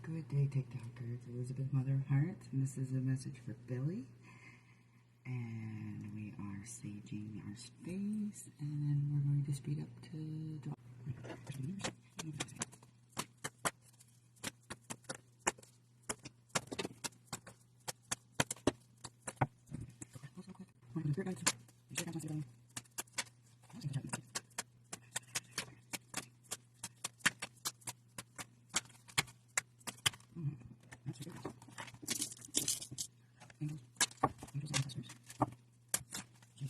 Good day, TikTokers. Elizabeth, Mother of Hearts, and this is a message for Billie. And we are saging our space, and we're going to speed up to drop.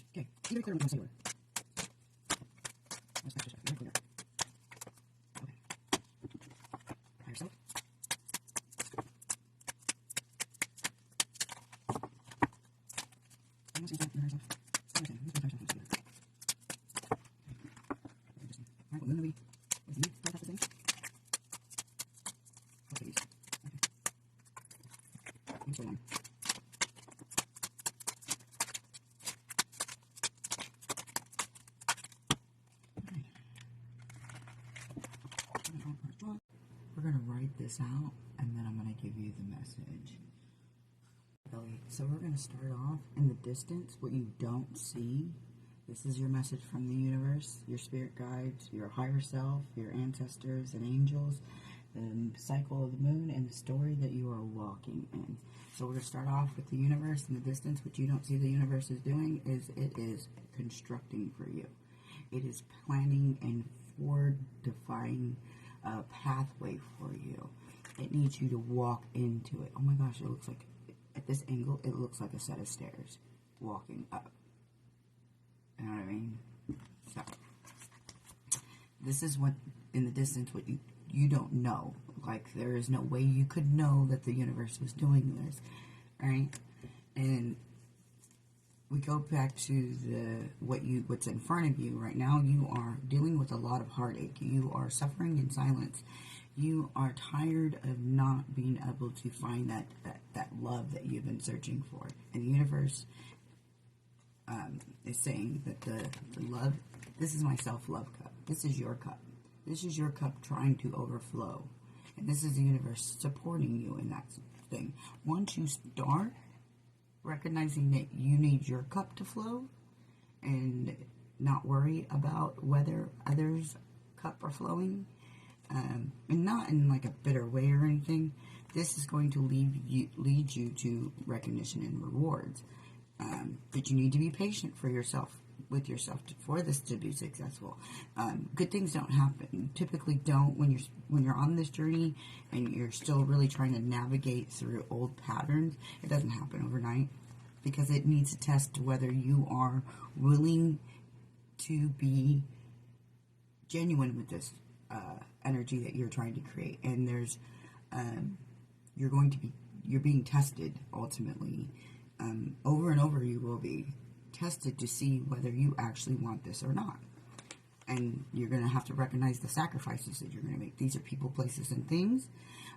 Okay, be very clear when I'm saying word. That's just very clear. Okay. By yourself. I'm not saying that you're yourself. Okay, let's go yourself. Alright, well, Lily, was you start off the thing? Okay. I'm so long. We're going to write this out, and then I'm going to give you the message. So we're going to start off in the distance, what you don't see. This is your message from the universe, your spirit guides, your higher self, your ancestors and angels, the cycle of the moon, and the story that you are walking in. So we're going to start off with the universe in the distance. What you don't see the universe is doing is it is constructing for you. It is planning and fortifying a pathway for you. It needs you to walk into it. Oh my gosh, it looks like, at this angle, it looks like a set of stairs walking up. You know what I mean? So, this is what, in the distance, what you don't know. Like, there is no way you could know that the universe was doing this, right? And we go back to what's in front of you right now. You are dealing with a lot of heartache. You are suffering in silence. You are tired of not being able to find that love that you've been searching for. And the universe is saying that the love, this is my self-love cup. This is your cup. This is your cup trying to overflow. And this is the universe supporting you in that thing. Once you start recognizing that you need your cup to flow and not worry about whether others' cup are flowing, and not in like a bitter way or anything, this is going to lead you to recognition and rewards. But you need to be patient for yourself, with yourself, for this to be successful. Good things don't happen, typically don't, when you're on this journey and you're still really trying to navigate through old patterns. It doesn't happen overnight, because it needs to test whether you are willing to be genuine with this energy that you're trying to create. And there's you're being tested ultimately. Over and over you will be tested to see whether you actually want this or not. And you're going to have to recognize the sacrifices that you're going to make. These are people, places, and things.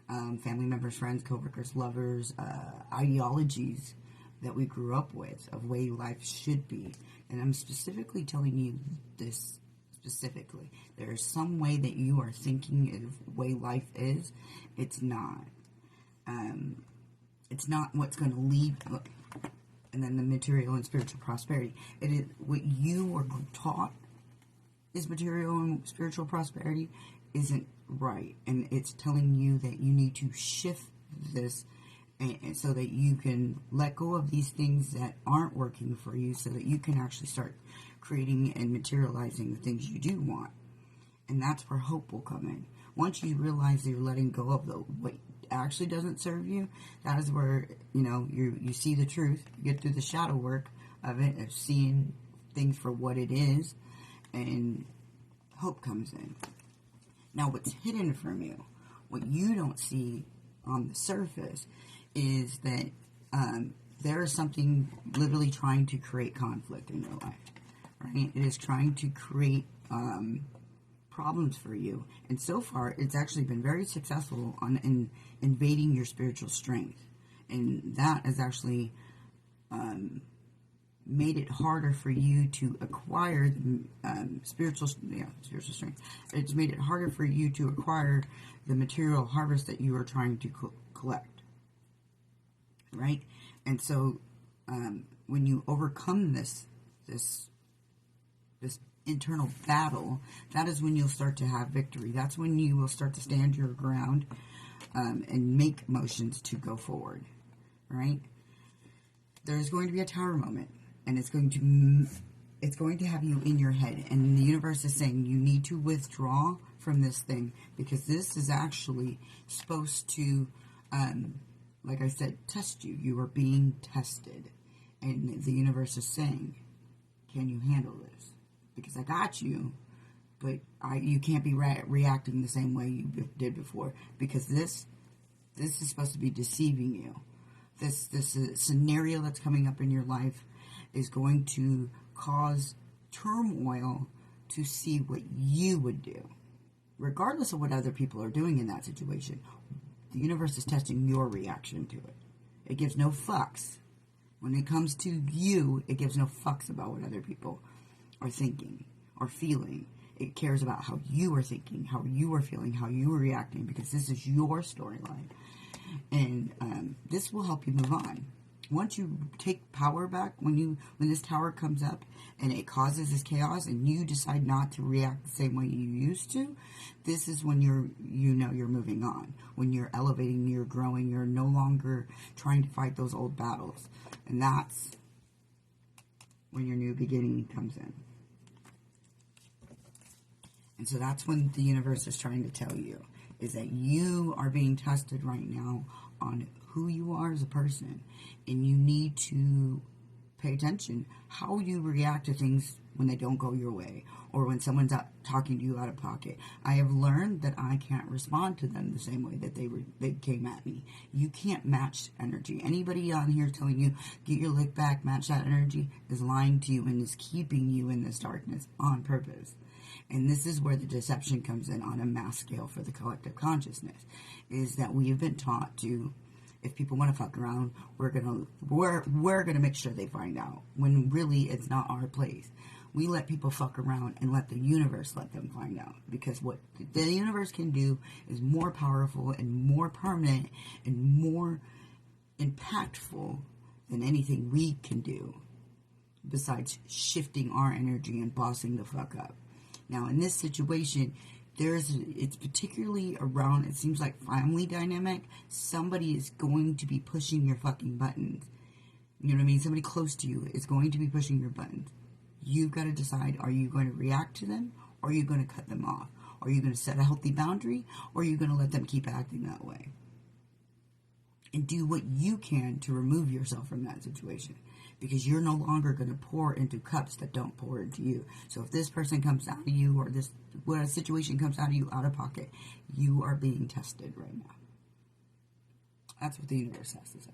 Family members, friends, coworkers, lovers, ideologies that we grew up with of way life should be. And I'm specifically telling you this specifically. There is some way that you are thinking of way life is. It's not. It's not what's going to lead. And then the material and spiritual prosperity. It is what you were taught is material and spiritual prosperity isn't right. And it's telling you that you need to shift this, and so that you can let go of these things that aren't working for you, so that you can actually start creating and materializing the things you do want. And that's where hope will come in. Once you realize that you're letting go of what actually doesn't serve you, that is where, you see the truth. You get through the shadow work of it, of seeing things for what it is, and hope comes in. Now, what's hidden from you, what you don't see on the surface, is that there is something literally trying to create conflict in your life, right? It is trying to create problems for you, and so far it's actually been very successful in invading your spiritual strength, and that is actually made it harder for you to acquire the spiritual strength. It's made it harder for you to acquire the material harvest that you are trying to collect, right? And so when you overcome this internal battle, that is when you'll start to have victory. That's when you will start to stand your ground and make motions to go forward, right? There's going to be a tower moment, and it's going to have you in your head, and the universe is saying you need to withdraw from this thing, because this is actually supposed to, like I said, test you. You are being tested, and the universe is saying, can you handle this? Because I got you, but you can't be reacting the same way you did before, because this is supposed to be deceiving you. This scenario that's coming up in your life is going to cause turmoil to see what you would do. Regardless of what other people are doing in that situation, the universe is testing your reaction to it. It gives no fucks. When it comes to you, it gives no fucks about what other people are thinking or feeling. It cares about how you are thinking, how you are feeling, how you are reacting, because this is your storyline. And this will help you move on. Once you take power back, when this tower comes up and it causes this chaos, and you decide not to react the same way you used to, this is when you're moving on. When you're elevating, you're growing, you're no longer trying to fight those old battles. And that's when your new beginning comes in. And so that's when the universe is trying to tell you, is that you are being tested right now on who you are as a person. And you need to pay attention how you react to things when they don't go your way, or when someone's talking to you out of pocket. I have learned that I can't respond to them the same way that they came at me. You can't match energy. Anybody on here telling you, get your lick back, match that energy, is lying to you and is keeping you in this darkness on purpose. And this is where the deception comes in on a mass scale for the collective consciousness, is that we have been taught to, if people want to fuck around, we're gonna make sure they find out, when really it's not our place. We let people fuck around and let the universe let them find out, because what the universe can do is more powerful and more permanent and more impactful than anything we can do, besides shifting our energy and bossing the fuck up. Now, in this situation, it's particularly around, it seems like, family dynamic. Somebody is going to be pushing your fucking buttons. You know what I mean? Somebody close to you is going to be pushing your buttons. You've got to decide, are you going to react to them, or are you going to cut them off? Are you going to set a healthy boundary, or are you going to let them keep acting that way? And do what you can to remove yourself from that situation, because you're no longer going to pour into cups that don't pour into you. So if this person comes out of you, or a situation comes out of you out of pocket, you are being tested right now. That's what the universe has to say.